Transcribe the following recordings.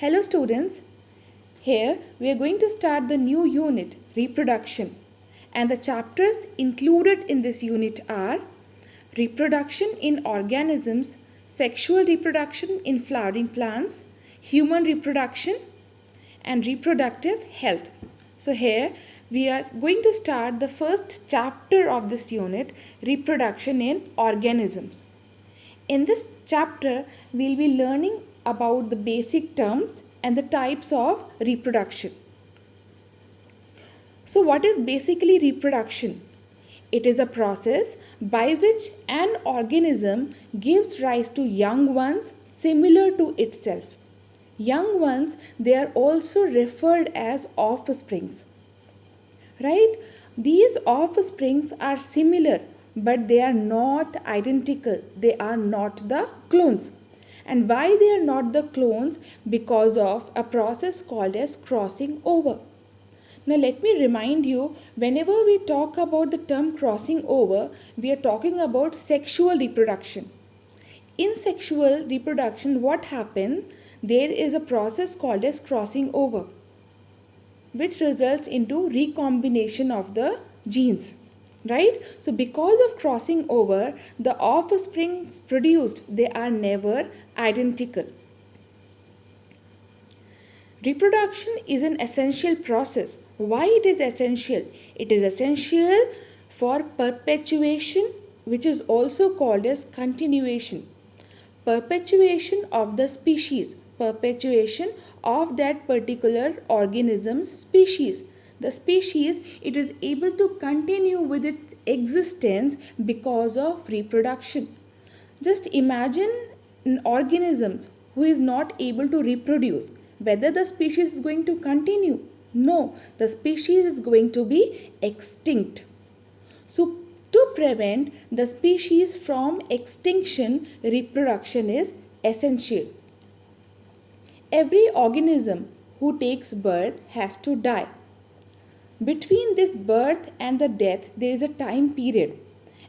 Hello students, here we are going to start the new unit, reproduction, and the chapters included in this unit are reproduction in organisms, sexual reproduction in flowering plants, human reproduction and reproductive health. So here we are going to start the first chapter of this unit, reproduction in organisms. In this chapter, we'll be learning about the basic terms and the types of reproduction. So what is basically reproduction? It is a process by which an organism gives rise to young ones similar to itself. Young ones, they are also referred as offsprings. Right? These offsprings are similar, but they are not identical. They are not the clones. And why they are not the clones? Because of a process called as crossing over. Now let me remind you, whenever we talk about the term crossing over, we are talking about sexual reproduction. In sexual reproduction, what happens? There is a process called as crossing over, which results into recombination of the genes. Right? So because of crossing over, the offsprings produced, they are never identical. Reproduction is an essential process. Why it is essential? It is essential for perpetuation, which is also called as continuation. Perpetuation of the species, perpetuation of that particular organism's species. The species, it is able to continue with its existence because of reproduction. Just imagine an organism who is not able to reproduce. Whether the species is going to continue? No, the species is going to be extinct. So, to prevent the species from extinction, reproduction is essential. Every organism who takes birth has to die. Between this birth and the death, there is a time period.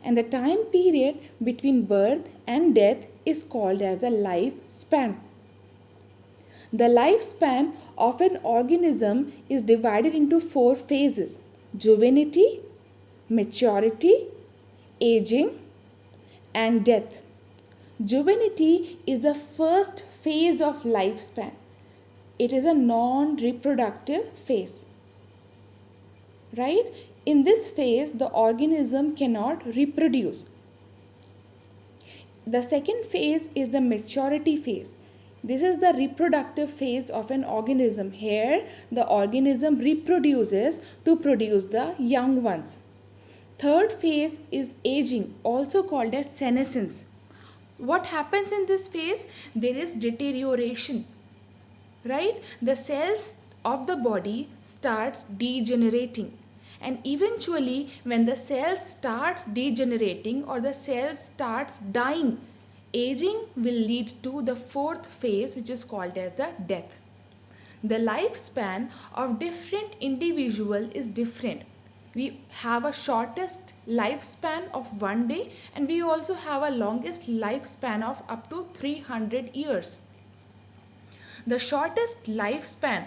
And the time period between birth and death is called as a lifespan. The lifespan of an organism is divided into 4 phases: juvenility, maturity, aging, and death. Juvenility is the first phase of lifespan. It is a non-reproductive phase. Right? In this phase, the organism cannot reproduce. The second phase is the maturity phase. This is the reproductive phase of an organism. Here, the organism reproduces to produce the young ones. Third phase is aging, also called as senescence. What happens in this phase? There is deterioration. Right? The cells of the body starts degenerating. And eventually, when the cell starts degenerating or the cell starts dying, aging will lead to the 4th phase, which is called as the death. The lifespan of different individual is different. We have a shortest lifespan of 1 day, and we also have a longest lifespan of up to 300 years. The shortest lifespan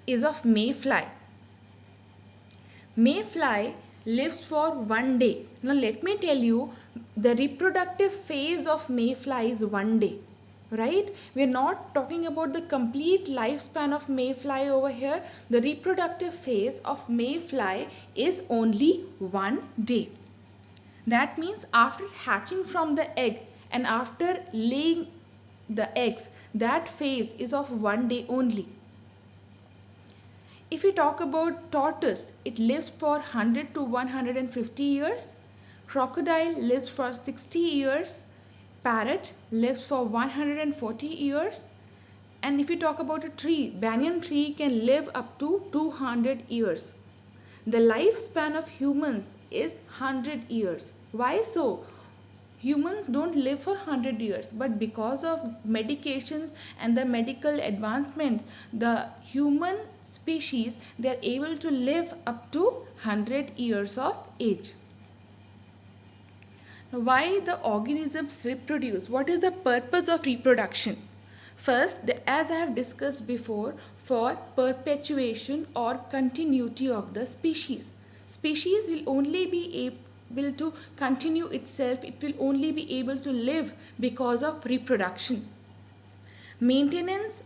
is of mayfly. Mayfly lives for 1 day. Now let me tell you, the reproductive phase of mayfly is 1 day. Right? We are not talking about the complete lifespan of mayfly over here. The reproductive phase of mayfly is only 1 day. That means after hatching from the egg and after laying the eggs, that phase is of 1 day only. If we talk about tortoise, it lives for 100 to 150 years. Crocodile lives for 60 years. Parrot lives for 140 years. And if we talk about a tree, banyan tree can live up to 200 years. The lifespan of humans is 100 years. Why so? Humans don't live for 100 years, but because of medications and the medical advancements, the human species, they are able to live up to 100 years of age. Now, why the organisms reproduce? What is the purpose of reproduction? First, as I have discussed before, for perpetuation or continuity of the species. Species will only be able to continue itself, it will only be able to live because of reproduction. Maintenance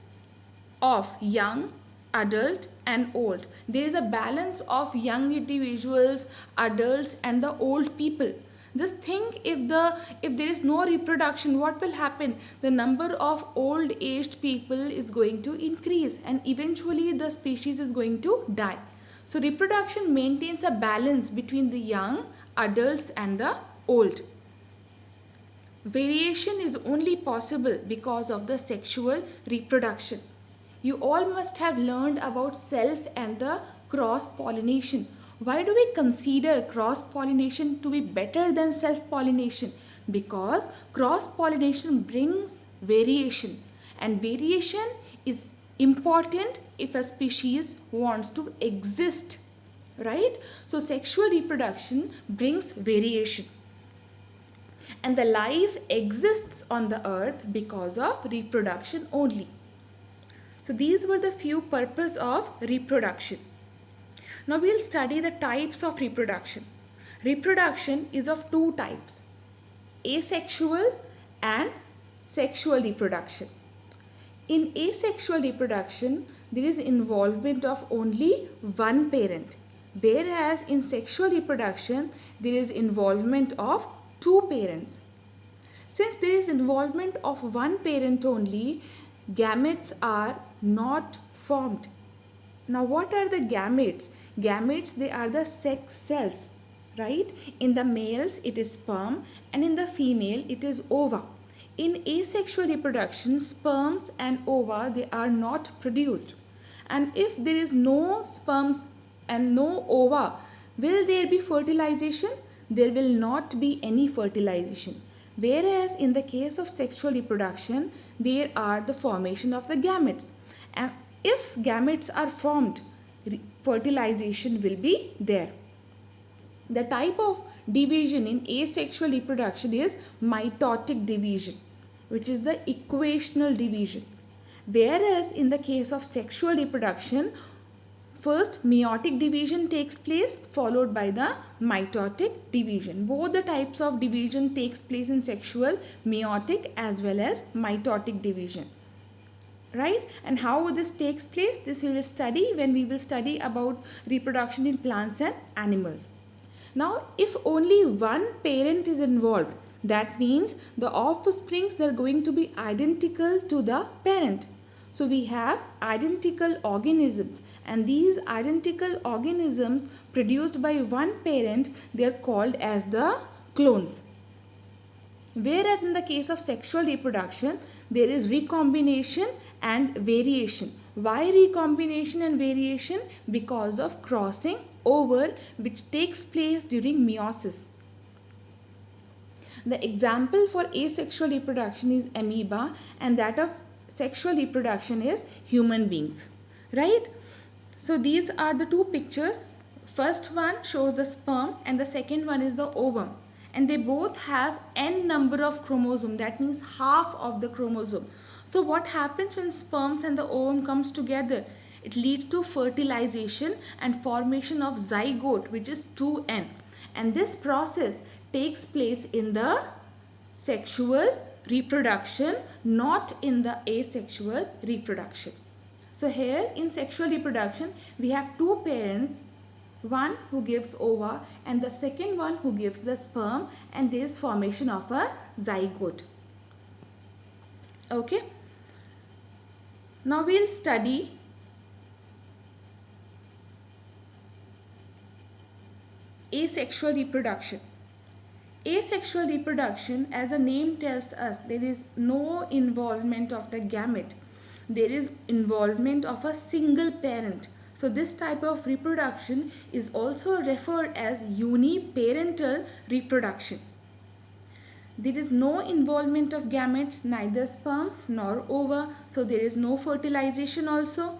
of young, adult and old. There is a balance of young individuals, adults and the old people. Just think, if there is no reproduction, what will happen? The number of old aged people is going to increase and eventually the species is going to die. So reproduction maintains a balance between the young, adults and the old. Variation is only possible because of the sexual reproduction. You all must have learned about self and the cross-pollination. Why do we consider cross-pollination to be better than self-pollination? Because cross-pollination brings variation, and variation is important if a species wants to exist, right? So sexual reproduction brings variation. And the life exists on the earth because of reproduction only. So these were the few purposes of reproduction. Now we'll study the types of reproduction. Reproduction is of two types: asexual and sexual reproduction. In asexual reproduction, there is involvement of only one parent, whereas in sexual reproduction, there is involvement of two parents. Since there is involvement of one parent only, gametes are not formed. Now what are the gametes? Gametes, they are the sex cells, right? In the males it is sperm and in the female it is ova. In asexual reproduction, sperms and ova, they are not produced. And if there is no sperms and no ova, will there be fertilization? There will not be any fertilization. Whereas in the case of sexual reproduction, there are the formation of the gametes. And if gametes are formed, fertilization will be there. The type of division in asexual reproduction is mitotic division, which is the equational division. Whereas in the case of sexual reproduction, first meiotic division takes place followed by the mitotic division. Both the types of division takes place in sexual, meiotic as well as mitotic division. Right? And how this takes place, this we will study when we will study about reproduction in plants and animals. Now, if only one parent is involved, that means the offsprings, they are going to be identical to the parent. So we have identical organisms, and these identical organisms produced by one parent, they are called as the clones. Whereas in the case of sexual reproduction, there is recombination and variation. Why recombination and variation? Because of crossing over which takes place during meiosis. The example for asexual reproduction is amoeba, and that of sexual reproduction is human beings, right? So these are the two pictures. First one shows the sperm and the second one is the ovum, and they both have n number of chromosomes, that means half of the chromosome. So what happens when sperms and the ovum comes together? It leads to fertilization and formation of zygote, which is 2n, and this process takes place in the sexual reproduction, not in the asexual reproduction. So here in sexual reproduction, we have two parents, one who gives ova and the second one who gives the sperm, and there is formation of a zygote. Okay. Now we'll study asexual reproduction. Asexual reproduction, as the name tells us, there is no involvement of the gamete. There is involvement of a single parent. So this type of reproduction is also referred as uniparental reproduction. There is no involvement of gametes, neither sperms nor ova, so there is no fertilization also.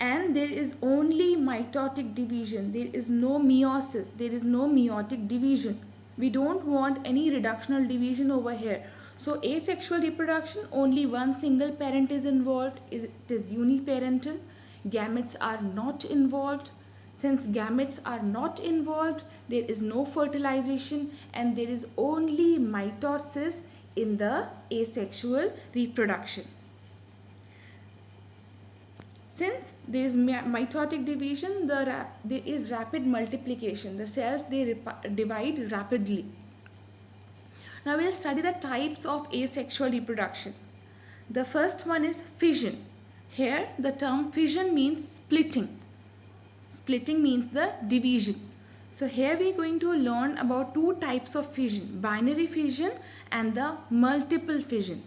And there is only mitotic division. There is no meiosis. There is no meiotic division. We don't want any reductional division over here. So asexual reproduction, only one single parent is involved. It is uniparental. Gametes are not involved. Since gametes are not involved, there is no fertilization and there is only mitosis in the asexual reproduction. Since there is mitotic division, there is rapid multiplication. The cells, they divide rapidly. Now we will study the types of asexual reproduction. The first one is fission. Here the term fission means splitting. Splitting means the division. So here we are going to learn about two types of fission, binary fission and the multiple fission.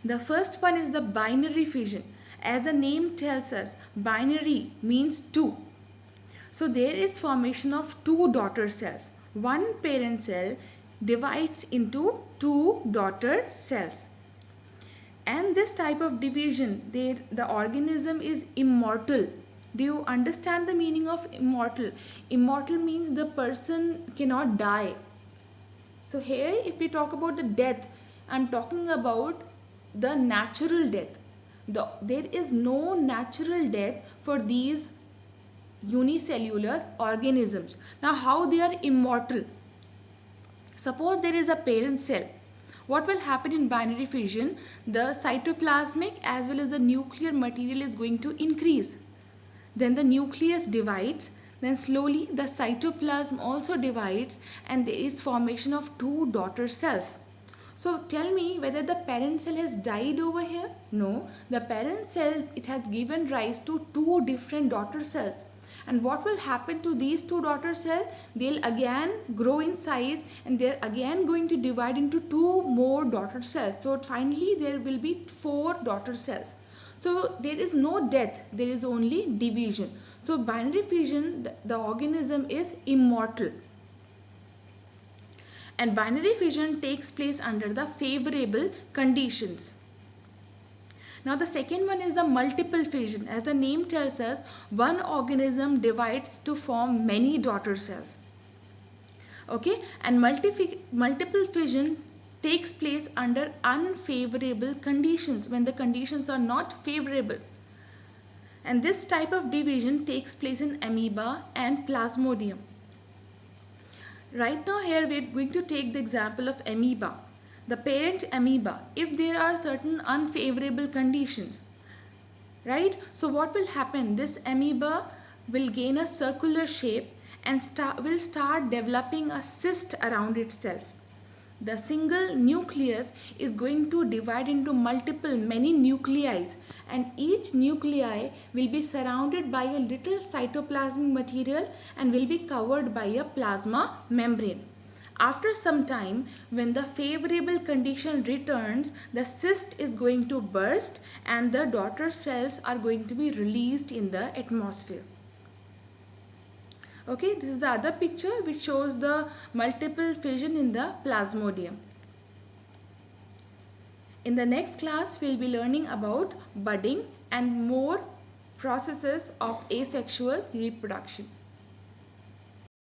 The first one is the binary fission. As the name tells us, binary means two. So there is formation of two daughter cells. One parent cell divides into two daughter cells. And this type of division, the organism is immortal. Do you understand the meaning of immortal? Immortal means the person cannot die. So here if we talk about the death, I am talking about the natural death. There is no natural death for these unicellular organisms. Now how they are immortal? Suppose there is a parent cell. What will happen in binary fission? The cytoplasmic as well as the nuclear material is going to increase. Then the nucleus divides. Then slowly the cytoplasm also divides and there is formation of two daughter cells. So tell me whether the parent cell has died over here? No. The parent cell, it has given rise to two different daughter cells. And what will happen to these two daughter cells? They'll again grow in size and they're again going to divide into two more daughter cells. So finally there will be four daughter cells. So there is no death, there is only division. So binary fission, the organism is immortal. And binary fission takes place under the favorable conditions. Now the second one is the multiple fission. As the name tells us, one organism divides to form many daughter cells. Okay, and multiple fission takes place under unfavorable conditions, when the conditions are not favorable. And this type of division takes place in amoeba and plasmodium. Right now here we are going to take the example of amoeba. The parent amoeba, if there are certain unfavorable conditions, right? So what will happen? This amoeba will gain a circular shape and will start developing a cyst around itself. The single nucleus is going to divide into many nuclei, and each nuclei will be surrounded by a little cytoplasmic material and will be covered by a plasma membrane. After some time, when the favorable condition returns, the cyst is going to burst and the daughter cells are going to be released in the atmosphere. Okay, this is the other picture which shows the multiple fission in the plasmodium. In the next class, we will be learning about budding and more processes of asexual reproduction.